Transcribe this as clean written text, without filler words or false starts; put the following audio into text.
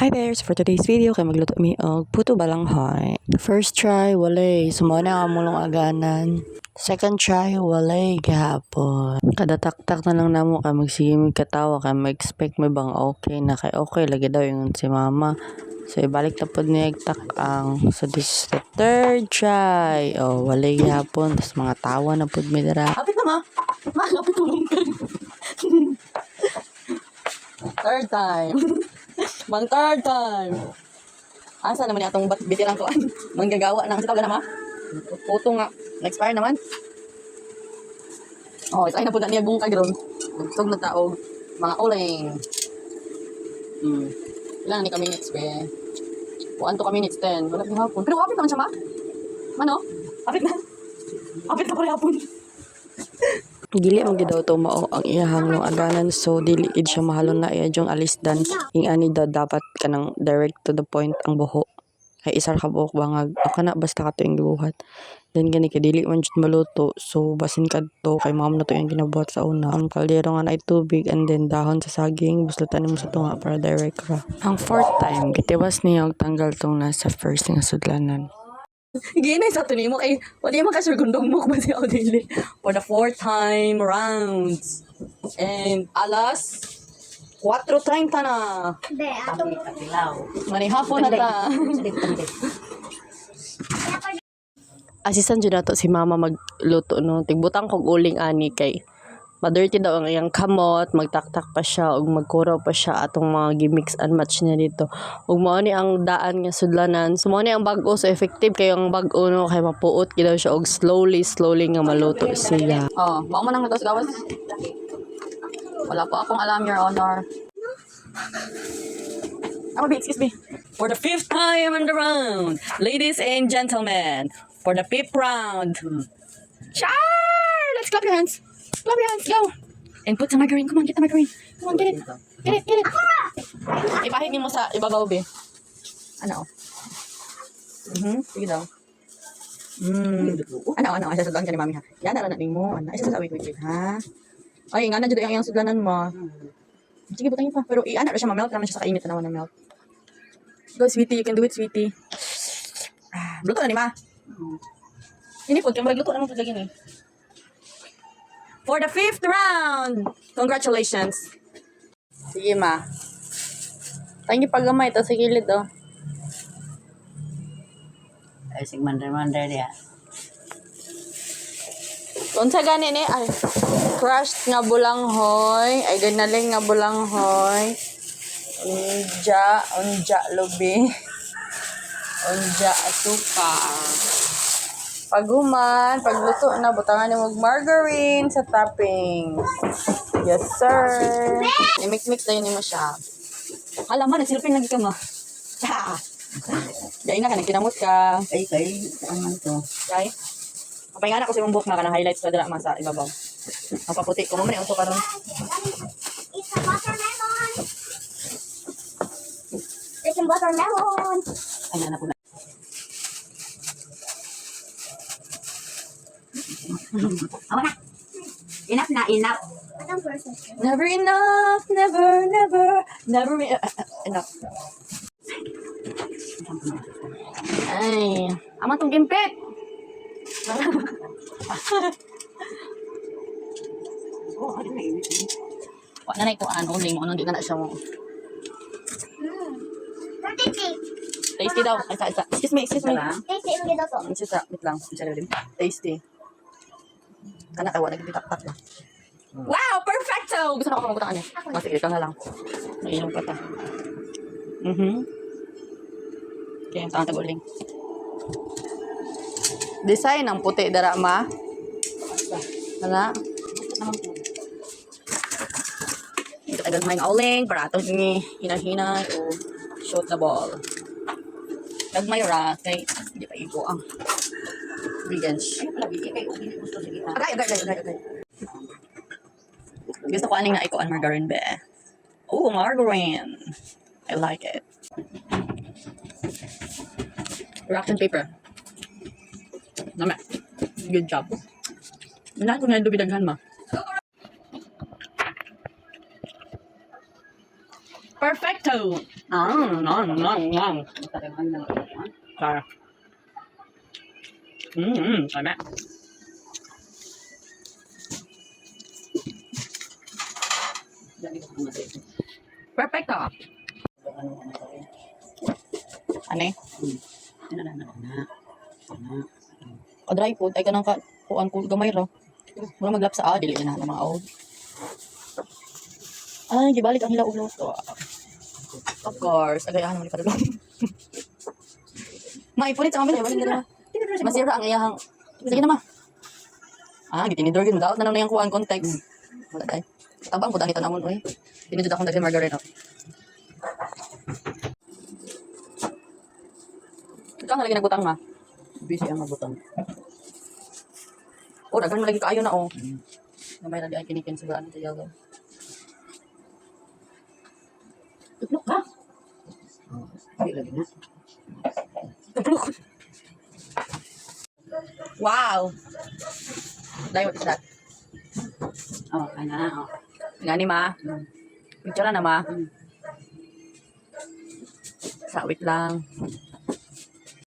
Hi there! So for today's video, kay magluto mi og puto balanghoy. First try, walay. Sumao na ang mulong aganan. Second try, walay gihapon. Kada taktak na lang namo kay magsige mig katawa kay mag-expect may bang okay na kay okay lagi daw yung si mama. So ibalik na pod niya takang. So this is the third try. Oh, walay gihapon. Tapos mga tawa na pod mi dira. Kapit na ma! Ma, kapit tulong ka. Third time. Mang third time. Asa naman atong bitiran ko? Manggagawa na kasi tawag na ma. Puto nga. Na-expire naman. Oh, ito ay na po na niya buong kagron. Nagtog na taog. Mga uling. Ilan ni ka minutes, be? 1 to ka minutes, 10. Wala yung hapon. Pero kapit naman siya, ma? Mano? Kapit na. Kapit na pala hapon. Dili man gid daw to mao ang iyahang no aganan, so dili gid siya mahalon na iya jong alisdan ing ani daw dapat kanang direct to the point ang buho kay isar ka buhok bangag o kana basta kato ing gibuhat then gani kay dili man jud maluto, so basin kadto kay mao na to yung ginabuhat sa una ang kaldero nga nay tubig and then dahon sa saging buslutan nimo sa tunga para direct ra. Ang fourth time gitiwas niya og tanggal tong nasa first nga sudlanan. Ginay sa tunay mo kay wala yung makasurgundong mo ba si Odile for the fourth time rounds. And alas 4:30 na. Manihapon na ta. Assistant dyan na to si mama magluto no. Tigbutang kog uling ani kay madirty daw ang iyang kamot, magtaktak pa siya ug magkuraw pa siya atong mga gimix and match niya dito. Ug mao ni ang daan nga sudlanan. So mao ni ang bag-o, so effective kayo ang bag-o no kay mapuot gid daw siya og slowly nga maluto siya. Oh, mao man ang natos gawas. Wala pa akong alam, Your Honor. Excuse me. For the 5th time in the round, ladies and gentlemen, for the 5th round. Char! Let's clap your hands. Clap your hands, go! And put some margarine. Come on, get the margarine. Come on, get it. Get it, get it. Ipahit mo sa ibabaw, be. Ano? Sige daw. Ano? Isa sa doon ka ni mami, ha? Yan, narating mo. Isa sa wait, ha? Ay, nga na dyan yung sudlanan mo. Sige, butangin pa. Pero, ano siya, ma-melt naman siya sa kainit na naman na melt. Go, sweetie. You can do it, sweetie. Luto na ni ma. Hindi po, kaya magluto naman po lagi ni. For the 5th round! Congratulations! Sige, ma. Tangi paggamay ito sa gilid, oh. Ay, sigmandar-mandar dia. Kung sa gani ni, ay, crushed nga bulanghoy, ay ganaling nga bulanghoy, unja lubi, unja asukar. Paghuman, pagluto na, butangan ni mag margarine sa topping. Yes, sir. I-mix na yun mo siya. Hala man, nagsilpin lagi ka mo. Dahil na ka, nagkinamot ka. Ay, saan to? Okay? Kapay nga na ko sa mong buhok na ka ng highlights na dala sa ibabaw. Ang paputi ko, mamani ang to karon. It's a watermelon. It's a watermelon. Ay, anak ko na. Awa na. Enough na, enough. Anong person? Never enough, never enough. Ay, aman tong gimpit. Oh, ano na yun? Wala na ito, uling mo, hindi na siya mo. Tasty daw. Ay, isa. Excuse me. Tasty yung gito to. Wait lang. Tasty. Kana tawa, nagtitak-tak na. Wow! Perfecto! Gusto na ako mabutaan niya. Sige, ikaw na lang. Nainom pa ta. Okay, saan taguling. Design ang puti dara ma. Hala. Ito tagal may uling para ato ni hinahinay o shoot the ball. Nagmay ra kay hindi pa igo ang ingredients. Agay. Gusto ko aning na iko ang margarine be. Oh, margarine. I like it. Reaction paper. Nama. Good job. Wala ko na dubidaghan ma. Perfecto! Two. Sorry. Sorry. Perfect ah. Ano eh? Dry food ay kanang kuan ko gamay ra. Mura maglap sa dili na mga old. Ay, gibalik ang hilaw ulo to. Of course, agayahan mo ni padulong. Maipunit sa amin eh, wala na. Masira ang iyang. Sige na ma. Gitinidor gyud daot na nang yang kuan context. Wala kay. Tabang ko dani tanawon oy. Dinidud akong daghan margarine. Ikaw na lagi nagbutang ma. Busy ang mabutang. Oh, daghan mo lagi kaayo na oh. Gamay lagi ay kinikin sa gaan tayo. Tuklok ka. Hindi lagi na. Wow. Dai, what is that? Oh, kaya na. Oh. Ngani ma. Picture na ma. Sa wait lang.